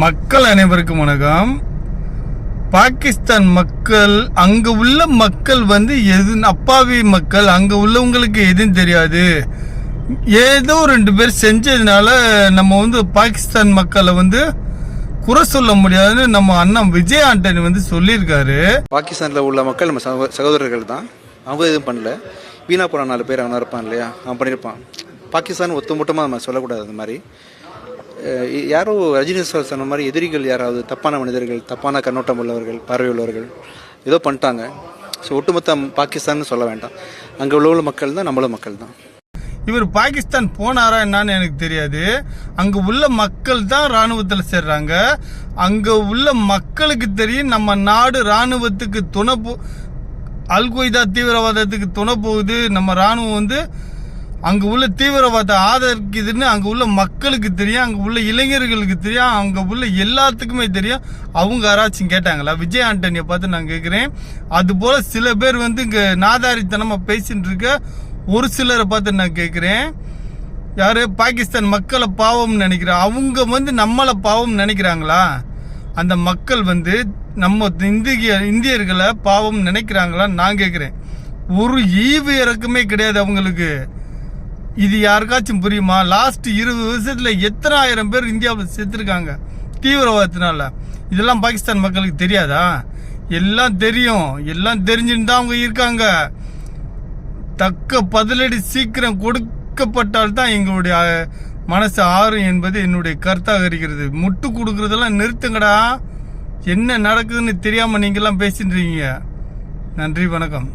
மக்கள் அனைவருக்கும் வணக்கம். பாகிஸ்தான் மக்கள், அங்க உள்ள மக்கள் எது அப்பாவி மக்கள், அங்க உள்ளவங்களுக்கு எதுவும் தெரியாது. ஏதோ 2 பேர் செஞ்சதுனால நம்ம பாகிஸ்தான் மக்களை குறை சொல்ல முடியாதுன்னு நம்ம அண்ணன் விஜய் ஆண்டனி சொல்லியிருக்காரு. பாகிஸ்தானில் உள்ள மக்கள் நம்ம சகோதரர்கள் தான். அவங்க எதுவும் பண்ணல. வீணா போன 4 பேர் அவனா இருப்பான் இல்லையா, அவன் பண்ணியிருப்பான். பாகிஸ்தான் ஒத்துமொட்டமாக நம்ம சொல்லக்கூடாது. அந்த மாதிரி யாரோ ரஜினி சார் சொன்ன மாதிரி எதிரிகள் யாராவது தப்பான மனிதர்கள், தப்பான கண்ணோட்டம் உள்ளவர்கள், பார்வை உள்ளவர்கள் ஏதோ பண்ணிட்டாங்க. ஸோ ஒட்டுமொத்த பாகிஸ்தான் சொல்ல வேண்டாம். அங்கே உள்ள மக்கள் தான் நம்மளும் மக்கள் தான். இவர் பாகிஸ்தான் போனாரா என்னன்னு எனக்கு தெரியாது. அங்க உள்ள மக்கள் தான் ராணுவத்தில் சேர்றாங்க. அங்க உள்ள மக்களுக்கு தெரியும் நம்ம நாடு ராணுவத்துக்கு துணை அல் கொய்தா தீவிரவாதத்துக்கு துணை போகுது. நம்ம ராணுவம் அங்க உள்ள தீவிரவாத ஆதரிக்குதுன்னு அங்க உள்ள மக்களுக்கு தெரியும், அங்க உள்ள இளைஞர்களுக்கு தெரியும், அங்க உள்ள எல்லாத்துக்குமே தெரியும். அவங்க யாராச்சும் கேட்டாங்களா? விஜய் ஆண்டனியை பார்த்து நான் கேட்குறேன். அது போல சில பேர் இங்க நாதாரித்தனமா பேசிட்டு இருக்க ஒரு சிலரை பார்த்து நான் கேட்குறேன். யாரு பாகிஸ்தான் மக்களை பாவம் நினைக்கிறா? அவங்க நம்மளை பாவம் நினைக்கிறாங்களா? அந்த மக்கள் நம்ம இந்தியர்களை பாவம் நினைக்கிறாங்களான்னு நான் கேட்குறேன். ஒரு ஈவு இறக்கமே கிடையாது அவங்களுக்கு. இது யாருக்காச்சும் புரியுமா? லாஸ்ட் 20 வருஷத்துல எத்தனை ஆயிரம் பேர் இந்தியாவில் செத்துருக்காங்க தீவிரவாதத்தினால. இதெல்லாம் பாகிஸ்தான் மக்களுக்கு தெரியாதா? எல்லாம் தெரியும். எல்லாம் தெரிஞ்சுன்னு தான் அவங்க இருக்காங்க. தக்க பதிலடி சீக்கிரம் கொடுக்கப்பட்டால்தான் எங்களுடைய மனசு ஆறும் என்பது என்னுடைய கருத்தாக இருக்கிறது. முட்டு கொடுக்கறதெல்லாம் நிறுத்துங்கடா. என்ன நடக்குதுன்னு தெரியாம நீங்கெல்லாம் பேசிட்டு இருக்கீங்க. நன்றி, வணக்கம்.